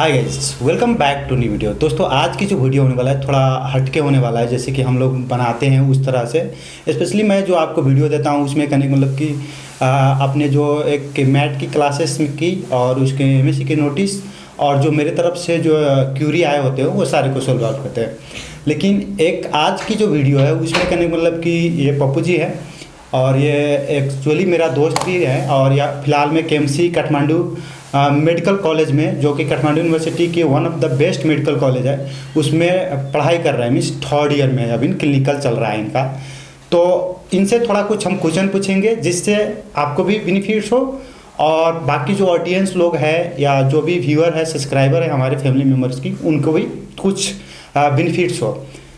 Hi guys, welcome back to new video. दोस्तों, आज की जो वीडियो होने वाला है थोड़ा हटके होने वाला है, जैसे कि हम लोग बनाते हैं उस तरह से। स्पेशली मैं जो आपको वीडियो देता हूँ उसमें कहने का मतलब कि अपने जो एक मैथ की क्लासेस की और उसके एमएससी के नोटिस और जो मेरे तरफ से जो क्यूरी आए होते हैं वो सारे को सोल्व आउट करते हैं। लेकिन एक आज की जो वीडियो है उसमें कहने का मतलब कि ये पप्पू जी है और ये एक्चुअली मेरा दोस्त भी है और या फिलहाल में केएमसी काठमांडू मेडिकल कॉलेज में, जो कि काठमांडू यूनिवर्सिटी की one of the best medical college है, उसमें पढ़ाई कर रहा है। मीन्स थर्ड ईयर में अभी क्लिनिकल चल रहा है इनका। तो इनसे थोड़ा कुछ हम क्वेश्चन पूछेंगे जिससे आपको भी बेनिफिट्स हो और बाकी जो ऑडियंस लोग हैं या जो भी व्यूअर है, सब्सक्राइबर है हमारे फैमिली मेम्बर्स की, उनको भी कुछ बेनिफिट्स हो।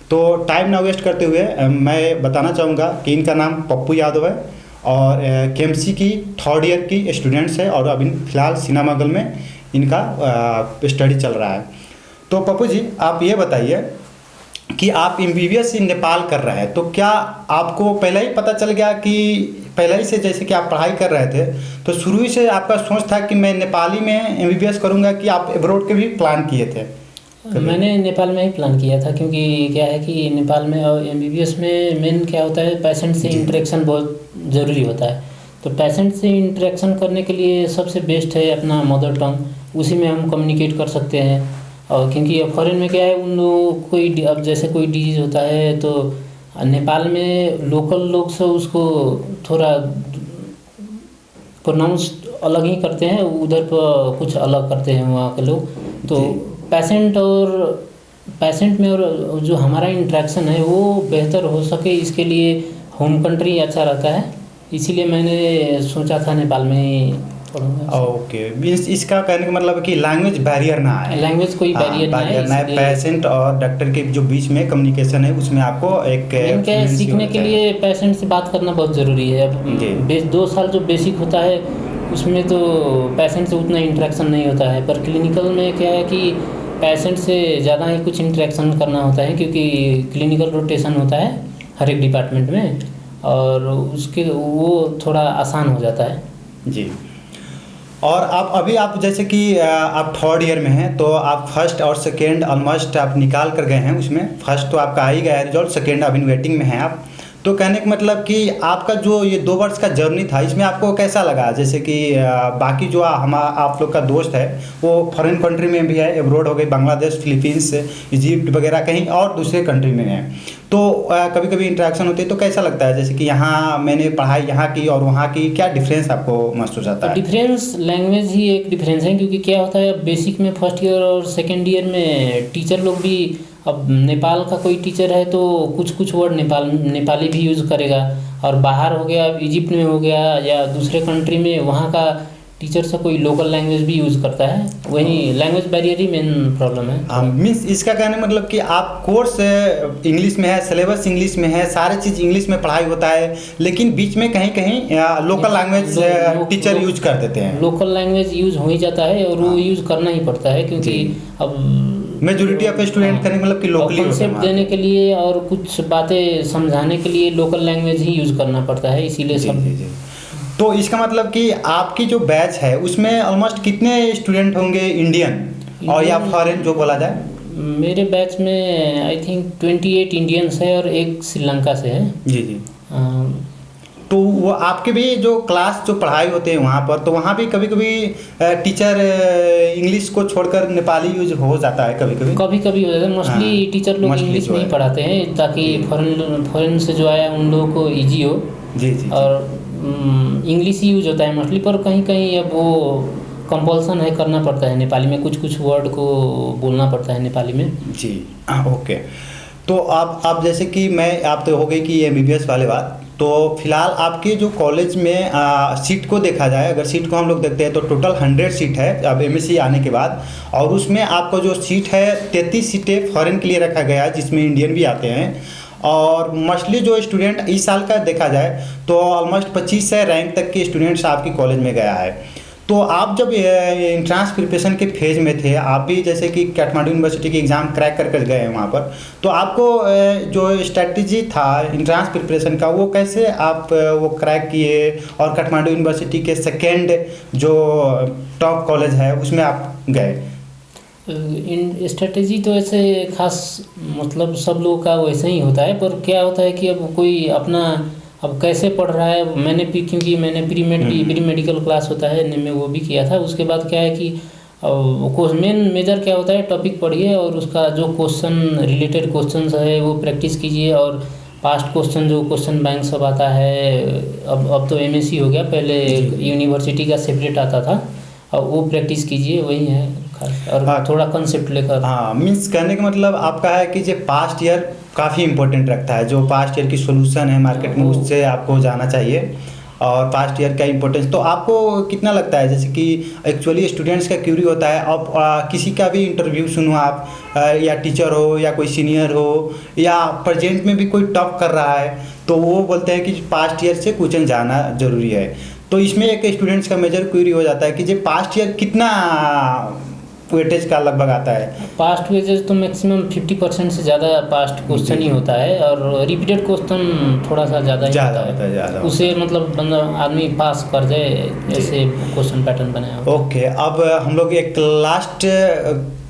तो टाइम ना वेस्ट करते हुए मैं बताना चाहूँगा कि इनका नाम पप्पू यादव है और केएमसी की थर्ड ईयर की स्टूडेंट्स है और अभी फ़िलहाल सिनेमागल में इनका स्टडी चल रहा है। तो पप्पू जी, आप ये बताइए कि आप एमबीबीएस इन नेपाल कर रहे हैं, तो क्या आपको पहले ही पता चल गया कि पहले ही से जैसे कि आप पढ़ाई कर रहे थे तो शुरू ही से आपका सोच था कि मैं नेपाली में एमबीबीएस करूँगा, कि आप अब्रॉड के भी प्लान किए थे? मैंने नेपाल में ही प्लान किया था, क्योंकि क्या है कि नेपाल में और एमबीबीएस में मेन क्या होता है, पेशेंट से इंटरेक्शन बहुत ज़रूरी होता है। तो पेशेंट से इंटरेक्शन करने के लिए सबसे बेस्ट है अपना मदर टंग, उसी में हम कम्युनिकेट कर सकते हैं। और क्योंकि फॉरेन में क्या है, उन लोगों को कोई अब जैसे कोई डिजीज़ होता है तो नेपाल में लोकल लोग से उसको थोड़ा प्रोनाउंस अलग ही करते हैं, उधर पर कुछ अलग करते हैं वहाँ के लोग। तो पेशेंट में और जो हमारा इंटरेक्शन है वो बेहतर हो सके, इसके लिए होम कंट्री अच्छा रहता है। इसीलिए मैंने सोचा था नेपाल में ही पढ़ूँगा। ओके, मीन्स इसका कहने का मतलब है कि लैंग्वेज बैरियर ना है। लैंग्वेज कोई बैरियर ना है। पेशेंट और डॉक्टर के जो बीच में कम्युनिकेशन है उसमें आपको एक सीखने के लिए पेशेंट से बात करना बहुत ज़रूरी है। अब 2 साल जो बेसिक होता है उसमें तो पेशेंट से उतना इंटरेक्शन नहीं होता है, पर क्लिनिकल में क्या है कि पेशेंट से ज़्यादा ही कुछ इंटरेक्शन करना होता है, क्योंकि क्लिनिकल रोटेशन होता है हर एक डिपार्टमेंट में और उसके वो थोड़ा आसान हो जाता है जी। और आप जैसे कि आप थर्ड ईयर में हैं, तो आप फर्स्ट और सेकेंड ऑलमोस्ट आप निकाल कर गए हैं। उसमें फर्स्ट तो आपका आ ही गया है रिजल्ट, सेकेंड अभी वेटिंग में हैं आप। तो कहने का मतलब कि आपका जो ये 2 वर्ष का जर्नी था इसमें आपको कैसा लगा? जैसे कि बाकी जो आप लोग का दोस्त है वो फॉरेन कंट्री में भी है, अब्रॉड हो गई, बांग्लादेश, फिलीपींस, इजिप्ट वगैरह कहीं और दूसरे कंट्री में है। तो कभी कभी इंटरेक्शन होती है तो कैसा लगता है? जैसे कि यहाँ मैंने पढ़ाई यहाँ की और वहाँ की, क्या डिफरेंस आपको महसूस आता है? डिफरेंस लैंग्वेज ही एक डिफरेंस है, क्योंकि क्या होता है बेसिक में फर्स्ट ईयर और सेकेंड ईयर में टीचर लोग भी, अब नेपाल का कोई टीचर है तो कुछ वर्ड नेपाली भी यूज़ करेगा, और बाहर हो गया इजिप्ट में हो गया या दूसरे कंट्री में, वहाँ का टीचर से कोई लोकल लैंग्वेज भी यूज़ करता है। वही लैंग्वेज बैरियर ही मेन प्रॉब्लम है। मीन्स इसका कहने मतलब कि आप कोर्स इंग्लिश में है, सिलेबस इंग्लिश में है, सारे चीज़ इंग्लिश में पढ़ाई होता है, लेकिन बीच में कहीं कहीं लोकल लैंग्वेज टीचर यूज कर देते हैं। लोकल लैंग्वेज यूज़ हो ही जाता है और वो यूज़ करना ही पड़ता है, क्योंकि अब मेजोरिटी ऑफ स्टूडेंट करने मतलब कि लोकली कॉन्सेप्ट देने के लिए और कुछ बातें समझाने के लिए लोकल लैंग्वेज ही यूज़ करना पड़ता है, इसीलिए सब। तो इसका मतलब कि आपकी जो बैच है उसमें ऑलमोस्ट कितने स्टूडेंट होंगे इंडियन और या फॉरेन जो बोला जाए? मेरे बैच में आई थिंक 28 इंडियंस है और एक श्रीलंका से है। जी। तो वो आपके भी जो क्लास जो पढ़ाई होते हैं वहाँ पर, तो वहाँ भी कभी कभी टीचर इंग्लिश को छोड़कर नेपाली यूज हो जाता है? कभी कभी हो जाता है। मोस्टली टीचर लोग इंग्लिश में ही पढ़ाते हैं, ताकि फॉरेन से जो आया उन लोगों को ईजी हो। जी। और इंग्लिश ही यूज होता है मोस्टली, पर कहीं कहीं अब वो कंपल्सन है, करना पड़ता है नेपाली में, कुछ वर्ड को बोलना पड़ता है नेपाली में। जी ओके। तो आप जैसे कि आप तो हो गई कि एमबीबीएस वाले बात, तो फिलहाल आपके जो कॉलेज में सीट को देखा जाए, अगर सीट को हम लोग देखते हैं तो टोटल 100 सीट है अब एमएससी आने के बाद, और उसमें आपको जो सीट है 33 सीटें फॉरेन के लिए रखा गया है, जिसमें इंडियन भी आते हैं। और मोस्टली जो स्टूडेंट इस साल का देखा जाए तो ऑलमोस्ट 25 रैंक तक के स्टूडेंट्स आपकी कॉलेज में गया है। तो आप जब एंट्रांस प्रिपरेशन के फेज में थे, आप भी जैसे कि काठमांडू यूनिवर्सिटी की एग्ज़ाम क्रैक कर गए हैं वहाँ पर, तो आपको जो स्ट्रैटेजी था एंट्रांस प्रिपरेशन का, वो कैसे आप वो क्रैक किए और काठमांडू यूनिवर्सिटी के सेकेंड जो टॉप कॉलेज है उसमें आप गए? इन स्ट्रेटेजी तो ऐसे खास मतलब सब लोगों का वैसे ही होता है, पर क्या होता है कि अब कोई अपना अब कैसे पढ़ रहा है। क्योंकि मैंने प्री मेडिकल क्लास होता है में वो भी किया था। उसके बाद क्या है कि मेन मेजर क्या होता है, टॉपिक पढ़िए और उसका जो क्वेश्चन रिलेटेड क्वेश्चन है वो प्रैक्टिस कीजिए, और पास्ट क्वेश्चन जो क्वेश्चन बैंक सब आता है, अब तो एमएससी हो गया, पहले यूनिवर्सिटी का सेपरेट आता था, और वो प्रैक्टिस कीजिए, वही है खास। और थोड़ा कंसेप्ट लेकर। हाँ, मीन्स कहने का मतलब आपका है कि जो पास्ट ईयर काफ़ी इंपॉर्टेंट रखता है, जो पास्ट ईयर की सोल्यूशन है मार्केट में उससे आपको जाना चाहिए, और पास्ट ईयर का इम्पोर्टेंस। तो आपको कितना लगता है, जैसे कि एक्चुअली स्टूडेंट्स का क्यूरी होता है, अब किसी का भी इंटरव्यू सुनो आप, या टीचर हो या कोई सीनियर हो या प्रेजेंट में भी कोई टॉप कर रहा है, तो वो बोलते हैं कि पास्ट ईयर से क्वेश्चन जाना ज़रूरी है। तो इसमें एक स्टूडेंट्स का मेजर क्यूरी हो जाता है कि जो पास्ट ईयर कितना वेटेज का लगभग आता है। पास्ट वेजेज तो मैक्सिमम 50% से ज़्यादा पास्ट क्वेश्चन ही होता है, और रिपीटेड क्वेश्चन थोड़ा सा ज़्यादा ही होता है। उसे मतलब बंदा आदमी पास कर जाए, ऐसे क्वेश्चन पैटर्न बनाया। ओके, अब हम लोग एक लास्ट,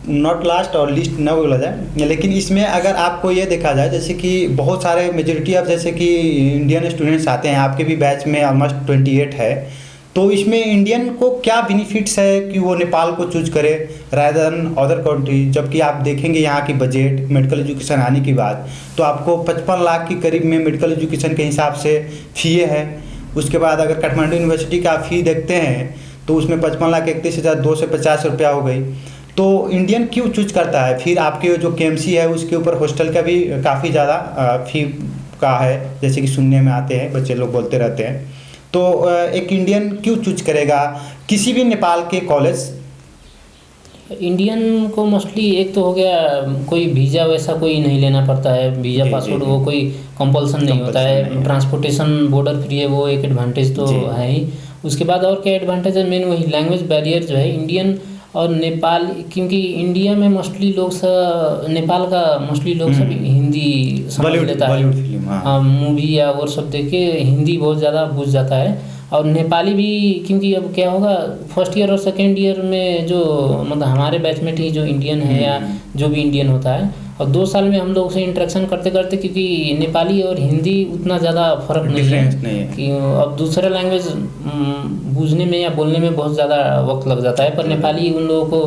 नॉट लास्ट और लिस्ट न बोला जाए, लेकिन इसमें अगर आपको ये देखा जाए, जैसे कि बहुत सारे मेजोरिटी ऑफ जैसे कि इंडियन स्टूडेंट्स आते हैं, आपके भी बैच में ऑलमोस्ट 28 है, तो इसमें इंडियन को क्या बेनिफिट्स है कि वो नेपाल को चूज करे रादर देन अदर कंट्री। जबकि आप देखेंगे यहाँ की बजट मेडिकल एजुकेशन आने के बाद तो आपको 55 लाख के करीब में मेडिकल एजुकेशन के हिसाब से फी है। उसके बाद अगर काठमांडू यूनिवर्सिटी का फ़ी देखते हैं तो उसमें 55,31,250 रुपया हो गई। तो इंडियन क्यों चूज करता है? फिर आपके जो केएमसी है उसके ऊपर हॉस्टल का भी काफ़ी ज़्यादा फी का है, जैसे कि सुनने में आते हैं, बच्चे लोग बोलते रहते हैं। तो एक इंडियन क्यों चूज करेगा किसी भी नेपाल के कॉलेज? इंडियन को मोस्टली एक तो हो गया, कोई वीज़ा वैसा कोई नहीं लेना पड़ता है, वीज़ा पासपोर्ट वो कोई कंपल्सन नहीं होता है, ट्रांसपोर्टेशन बॉर्डर फ्री है, वो एक एडवांटेज तो है ही। उसके बाद और क्या एडवांटेज है, मेन वही लैंग्वेज बैरियर जो है इंडियन और नेपाल, क्योंकि इंडिया में मोस्टली लोग नेपाल का मोस्टली लोग सब हिंदी समझ लेता है, मूवी या और सब देख के हिंदी बहुत ज़्यादा बुझ जाता है। और नेपाली भी, क्योंकि अब क्या होगा फर्स्ट ईयर और सेकेंड ईयर में जो मतलब हमारे बैचमेट ही जो इंडियन है या जो भी इंडियन होता है, और 2 साल में हम लोग से इंटरेक्शन करते करते, क्योंकि नेपाली और हिंदी उतना ज़्यादा फर्क नहीं है कि अब दूसरा लैंग्वेज बूझने में या बोलने में बहुत ज़्यादा वक्त लग जाता है, पर नेपाली उन लोगों को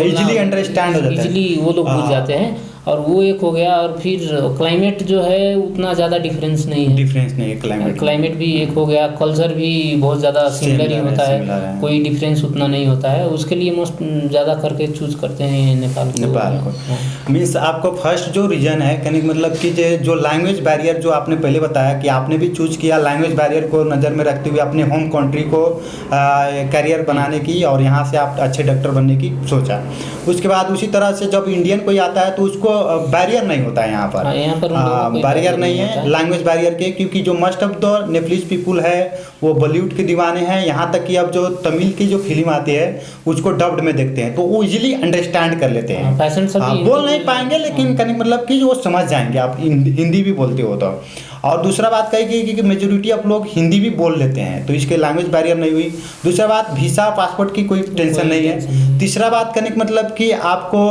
इजीली अंडरस्टैंड हो जाता है, इजीली वो लोग बूझ जाते हैं। और वो एक हो गया, और फिर क्लाइमेट जो है उतना ज़्यादा डिफरेंस नहीं है, क्लाइमेट भी एक हो गया, कल्चर भी बहुत ज़्यादा सिमिलर ही होता है, कोई डिफरेंस उतना नहीं होता है। उसके लिए मोस्ट ज़्यादा करके चूज करते हैं नेपाल को। मीन्स आपको फर्स्ट जो रीजन है कहने का मतलब कि जो लैंग्वेज बैरियर जो आपने पहले बताया कि आपने भी चूज किया लैंग्वेज बैरियर को नज़र में रखते हुए अपने होम कंट्री को करियर बनाने की, और यहाँ से आप अच्छे डॉक्टर बनने की सोचा। उसके बाद उसी तरह से जब इंडियन कोई आता है तो उसको बैरियर नहीं होता है यहाँ पर बैरियर नहीं है लैंग्वेज बैरियर के, क्योंकि जो most of the Nepalese people है वो बॉलीवुड के दीवाने हैं। यहाँ तक कि अब जो तमिल की जो फिल्म आती है उसको डब्ड में देखते हैं तो वो इजीली अंडरस्टैंड कर लेते हैं। बोल नहीं पाएंगे लेकिन कहने मतलब कि वो समझ जाएंगे, आप हिंदी भी बोलते हो तो। और दूसरा बात कही कि मेजोरिटी ऑफ लोग हिंदी भी बोल लेते हैं तो इसके लैंग्वेज बैरियर नहीं हुई। दूसरा बात वीज़ा पासपोर्ट की कोई टेंशन नहीं है। तीसरा बात करने का मतलब कि आपको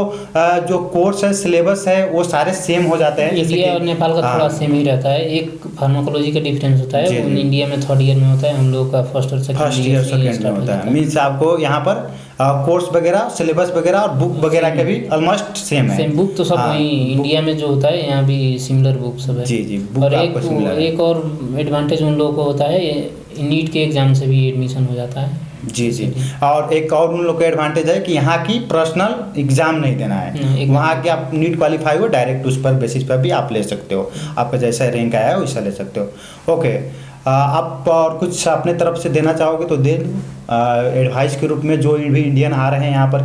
जो कोर्स है सिलेबस है वो सारे सेम हो जाते हैं। इंडिया और नेपाल का थोड़ा सेम ही रहता है, एक फार्माकोलॉजी का डिफरेंस होता है, वो इंडिया में 3rd ईयर में होता है, हम लोग का फर्स्ट और सेकंड में होता है। मीन्स आपको यहाँ पर कोर्स वगैरह सिलेबस वगैरह और बुक वगैरह के भी ऑलमोस्ट सेम है। सेम बुक तो सब वही इंडिया में जो होता है यहाँ भी सिमिलर बुक सब है। जी और एक और एडवांटेज उन लोगों को होता है, नीट के एग्जाम से भी एडमिशन हो जाता है। जी। और एक और उन लोग का एडवांटेज है कि यहाँ की पर्सनल एग्जाम नहीं देना है, वहाँ के आप नीट क्वालिफाई हो डायरेक्ट उस पर बेसिस पर भी आप ले सकते हो, आपका जैसा रैंक आया है वैसा ले सकते हो। ओके, आप और कुछ अपने तरफ से देना चाहोगे तो दे एडवाइस के रूप में जो भी इंडियन आ रहे हैं यहाँ पर?